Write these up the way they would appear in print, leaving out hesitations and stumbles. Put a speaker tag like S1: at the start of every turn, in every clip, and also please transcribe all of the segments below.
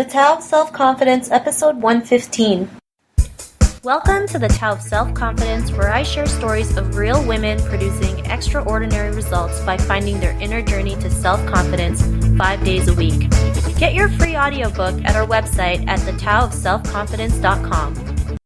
S1: The Tao of Self-Confidence, Episode 115. Welcome to the Tao of Self-Confidence, where I share stories of real women producing extraordinary results by finding their inner journey to self-confidence 5 days a week. Get your free audiobook at our website at thetaoofselfconfidence.com.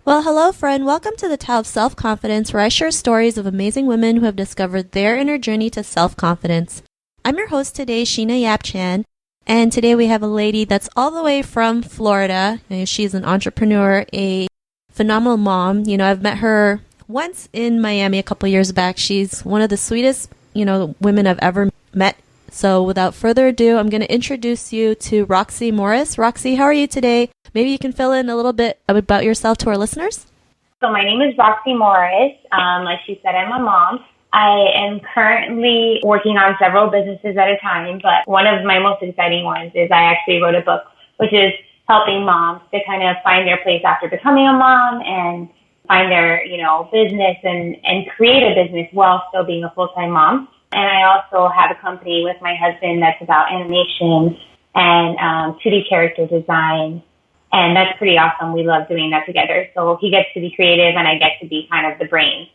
S1: Well, hello, friend. Welcome to the Tao of Self-Confidence, where I share stories of amazing women who have discovered their inner journey to self-confidence. I'm your host today, Sheena Yap-Chan. And today we have a lady that's all the way from Florida. She's an entrepreneur, a phenomenal mom. I've met her once in Miami a couple years back. She's one of the sweetest, women I've ever met. So without further ado, I'm going to introduce you to Roxy Morris. Roxy, how are you today? Maybe you can fill in a little bit about yourself to our listeners.
S2: So my name is Roxy Morris. Like she said, I'm a mom. I am currently working on several businesses at a time, but one of my most exciting ones is I actually wrote a book, which is helping moms to kind of find their place after becoming a mom and find their, business and create a business while still being a full-time mom. And I also have a company with my husband that's about animation and 2D character design. And that's pretty awesome. We love doing that together. So he gets to be creative and I get to be kind of the brain.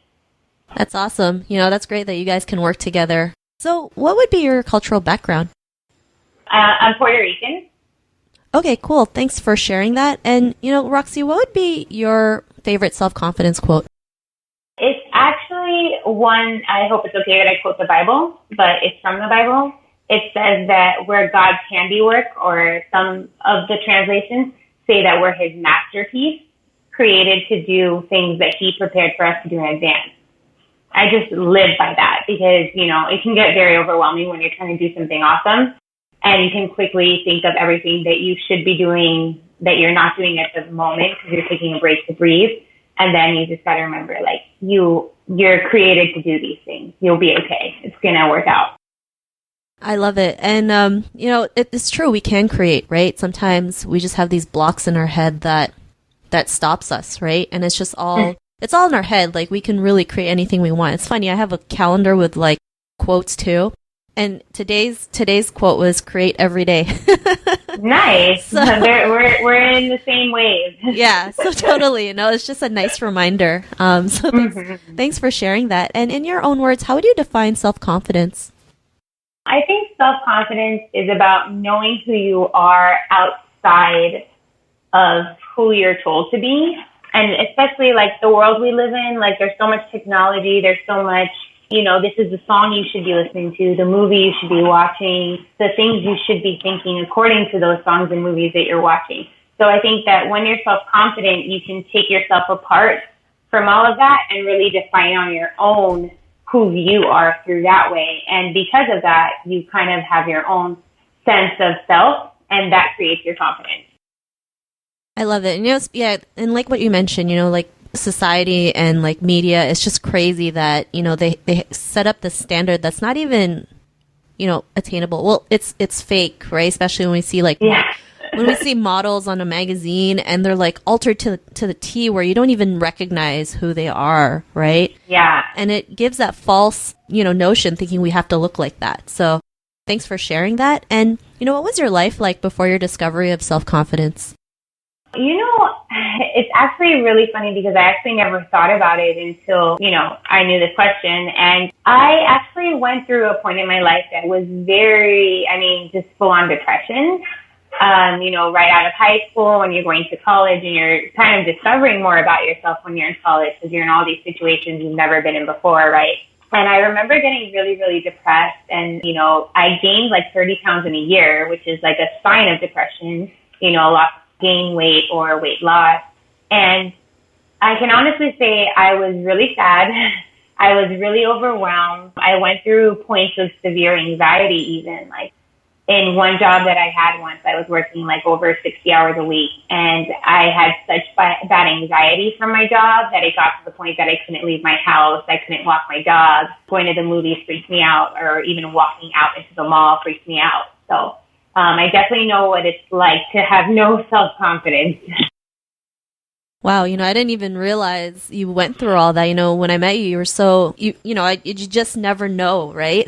S1: That's awesome. That's great that you guys can work together. So what would be your cultural background?
S2: I'm Puerto Rican.
S1: Okay, cool. Thanks for sharing that. And, Roxy, what would be your favorite self-confidence quote?
S2: It's actually one, I hope it's okay that I quote the Bible, but it's from the Bible. It says that we're God's handiwork, or some of the translations say that we're his masterpiece, created to do things that he prepared for us to do in advance. I just live by that because, it can get very overwhelming when you're trying to do something awesome and you can quickly think of everything that you should be doing that you're not doing at the moment because you're taking a break to breathe. And then you just got to remember, you're created to do these things. You'll be okay. It's going to work out.
S1: I love it. And, it's true. We can create, right? Sometimes we just have these blocks in our head that stops us, right? And it's just all... It's all in our head. We can really create anything we want. It's funny. I have a calendar with quotes too. And today's quote was create every day.
S2: Nice. So, we're in the same wave.
S1: Yeah. So totally, it's just a nice reminder. So thanks for sharing that. And in your own words, how would you define self-confidence?
S2: I think self-confidence is about knowing who you are outside of who you're told to be. And especially the world we live in, there's so much technology, there's so much, this is the song you should be listening to, the movie you should be watching, the things you should be thinking according to those songs and movies that you're watching. So I think that when you're self-confident, you can take yourself apart from all of that and really define on your own who you are through that way. And because of that, you kind of have your own sense of self, and that creates your confidence.
S1: I love it. And, and what you mentioned, society and media, it's just crazy that, they set up this standard that's not even, attainable. Well, it's fake, right? Especially when we see when we see models on a magazine and they're altered to the T where you don't even recognize who they are, right?
S2: Yeah.
S1: And it gives that false, notion thinking we have to look like that. So thanks for sharing that. And, what was your life like before your discovery of self-confidence?
S2: It's actually really funny because I actually never thought about it until, I knew this question. And I actually went through a point in my life that was just full on depression. Right out of high school, when you're going to college and you're kind of discovering more about yourself when you're in college because you're in all these situations you've never been in before, right? And I remember getting really, really depressed. And, I gained 30 pounds in a year, which is a sign of depression, lots gain weight or weight loss. And I can honestly say I was really sad. I was really overwhelmed. I went through points of severe anxiety even. In one job that I had once, I was working over 60 hours a week. And I had such bad anxiety from my job that it got to the point that I couldn't leave my house. I couldn't walk my dog. Going to the movies freaked me out, or even walking out into the mall freaked me out. So I definitely know what it's like to have no self-confidence.
S1: Wow, I didn't even realize you went through all that. When I met you, you were so, you just never know, right?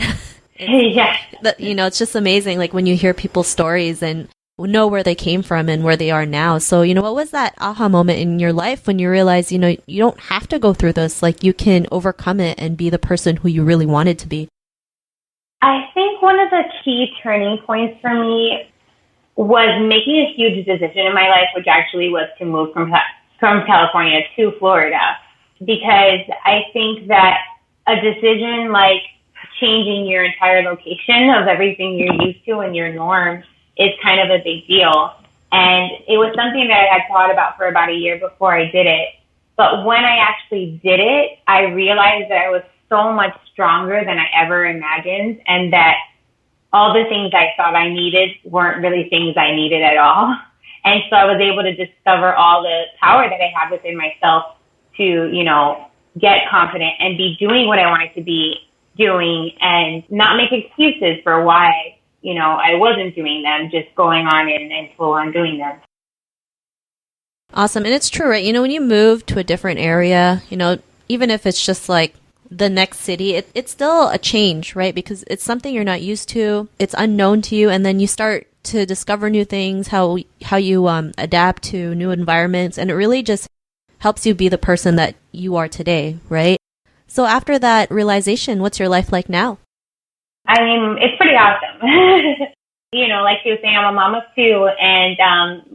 S2: Yeah.
S1: It's just amazing, like when you hear people's stories and know where they came from and where they are now. So, what was that aha moment in your life when you realized, you don't have to go through this, like you can overcome it and be the person who you really wanted to be?
S2: I think one of the key turning points for me was making a huge decision in my life, which actually was to move from California to Florida, because I think that a decision like changing your entire location of everything you're used to and your norm is kind of a big deal. And it was something that I had thought about for about a year before I did it. But when I actually did it, I realized that I was so much stronger than I ever imagined, and that all the things I thought I needed weren't really things I needed at all. And so I was able to discover all the power that I have within myself to, get confident and be doing what I wanted to be doing and not make excuses for why, I wasn't doing them, just going on and full on doing them.
S1: Awesome. And it's true, right? When you move to a different area, even if it's just like the next city, it's still a change, right? Because it's something you're not used to, it's unknown to you, and then you start to discover new things, how you adapt to new environments, and it really just helps you be the person that you are today, right? So after that realization, what's your life like now?
S2: I mean, it's pretty awesome. Like she was saying, I'm a mom of two, and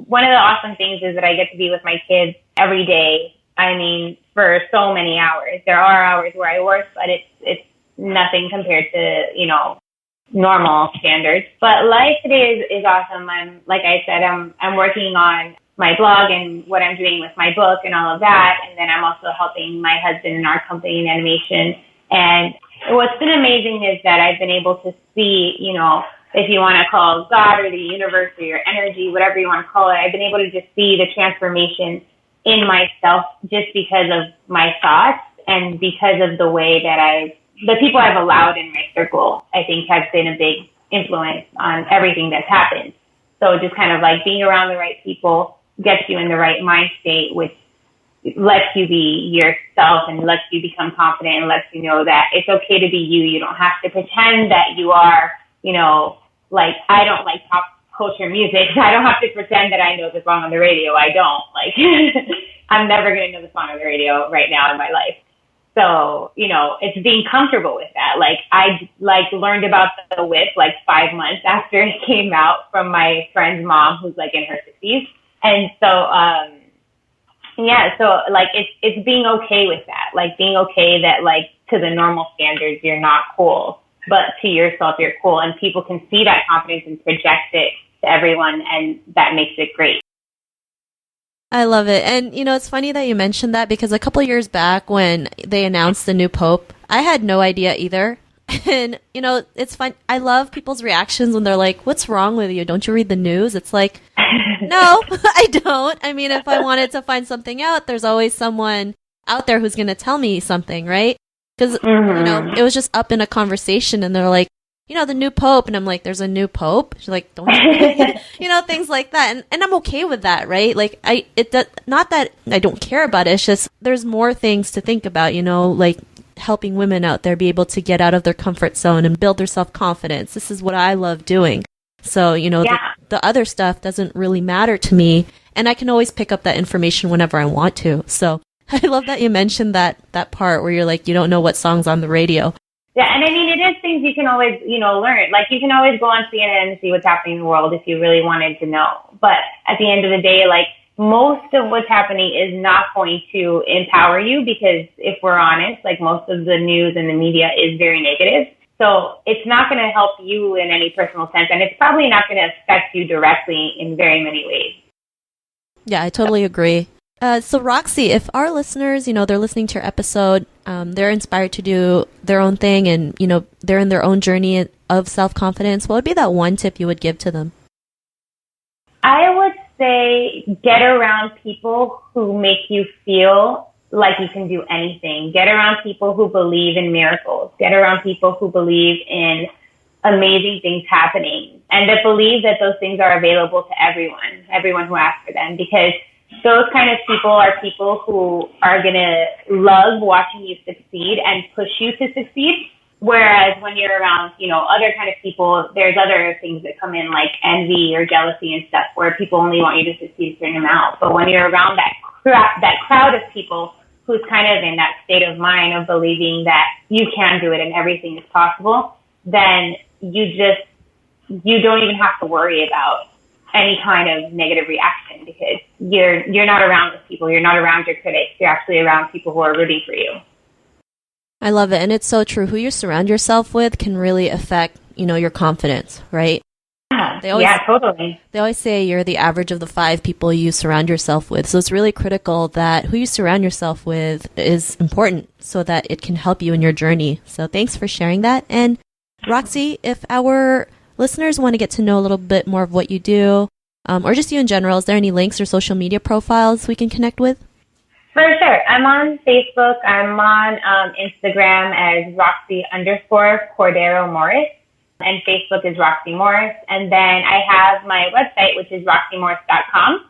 S2: one of the awesome things is that I get to be with my kids every day. I mean, for so many hours. There are hours where I work, but it's nothing compared to, normal standards. But life today is awesome. Like I said, I'm working on my blog and what I'm doing with my book and all of that. And then I'm also helping my husband in our company in animation. And what's been amazing is that I've been able to see, if you want to call God or the universe or your energy, whatever you want to call it, I've been able to just see the transformation in myself just because of my thoughts and because of the way that the people I've allowed in my circle, I think have been a big influence on everything that's happened. So just kind of like being around the right people gets you in the right mind state, which lets you be yourself and lets you become confident and lets you know that it's okay to be you. You don't have to pretend that you are, like I don't like pop culture music. I don't have to pretend that I know the song on the radio. I don't. Like, I'm never going to know the song on the radio right now in my life. So, it's being comfortable with that. Like, I learned about the whip 5 months after it came out from my friend's mom who's in her 60s. And so, it's being okay with that. Being okay that to the normal standards, you're not cool, but to yourself, you're cool. And people can see that confidence and project it to everyone. And that makes it great.
S1: I love it. And, it's funny that you mentioned that because a couple years back when they announced the new Pope, I had no idea either. And, it's fun. I love people's reactions when they're like, what's wrong with you? Don't you read the news? It's like, no, I don't. I mean, if I wanted to find something out, there's always someone out there who's going to tell me something, right? Because, it was just up in a conversation and they're like, the new Pope. And I'm like, there's a new Pope? She's like, don't you, things like that. And I'm okay with that, right? Not that I don't care about it. It's just, there's more things to think about, helping women out there be able to get out of their comfort zone and build their self-confidence. This is what I love doing. So, the other stuff doesn't really matter to me. And I can always pick up that information whenever I want to. So I love that you mentioned that part where you're like, you don't know what song's on the radio.
S2: Yeah, and I mean, it is things you can always, learn. You can always go on CNN and see what's happening in the world if you really wanted to know. But at the end of the day, most of what's happening is not going to empower you because if we're honest, most of the news and the media is very negative. So it's not going to help you in any personal sense, and it's probably not going to affect you directly in very many ways.
S1: Yeah, I totally agree. So Roxy, if our listeners, they're listening to your episode, they're inspired to do their own thing and, they're in their own journey of self-confidence, what would be that one tip you would give to them?
S2: I would say get around people who make you feel like you can do anything. Get around people who believe in miracles. Get around people who believe in amazing things happening and that believe that those things are available to everyone who asks for them, because those kind of people are people who are going to love watching you succeed and push you to succeed. Whereas when you're around, other kind of people, there's other things that come in like envy or jealousy and stuff where people only want you to succeed a certain amount. But when you're around that crowd of people who's kind of in that state of mind of believing that you can do it and everything is possible, then you don't even have to worry about any kind of negative reaction because you're not around those people. You're not around your critics. You're actually around people who are rooting for you.
S1: I love it. And it's so true. Who you surround yourself with can really affect, your confidence, right?
S2: Yeah, totally.
S1: They always say you're the average of the 5 people you surround yourself with. So it's really critical that who you surround yourself with is important so that it can help you in your journey. So thanks for sharing that. And Roxy, if our listeners want to get to know a little bit more of what you do, or just you in general, is there any links or social media profiles we can connect with?
S2: For sure. I'm on Facebook. I'm on Instagram as Roxy_Cordero Morris. And Facebook is Roxy Morris. And then I have my website, which is roxymorris.com.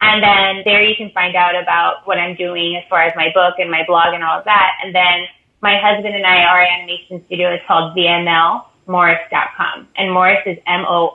S2: And then there you can find out about what I'm doing as far as my book and my blog and all of that. And then my husband and I, our animation studio is called VMLMorris.com. And Morris is Morris.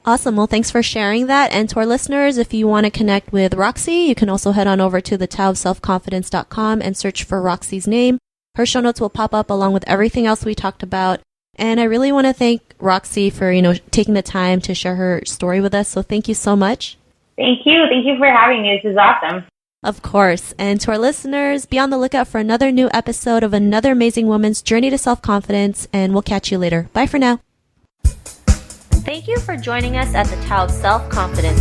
S1: Awesome. Well, thanks for sharing that. And to our listeners, if you want to connect with Roxy, you can also head on over to thetaoofselfconfidence.com and search for Roxy's name. Her show notes will pop up along with everything else we talked about. And I really want to thank Roxy for, taking the time to share her story with us. So thank you so much.
S2: Thank you. Thank you for having me. This is awesome.
S1: Of course. And to our listeners, be on the lookout for another new episode of another amazing woman's journey to self-confidence. And we'll catch you later. Bye for now. Thank you for joining us at the Tao of Self-Confidence.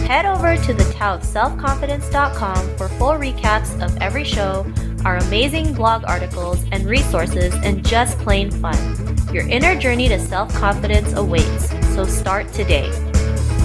S1: Head over to thetaoofselfconfidence.com for full recaps of every show, our amazing blog articles and resources, and just plain fun. Your inner journey to self-confidence awaits, so start today.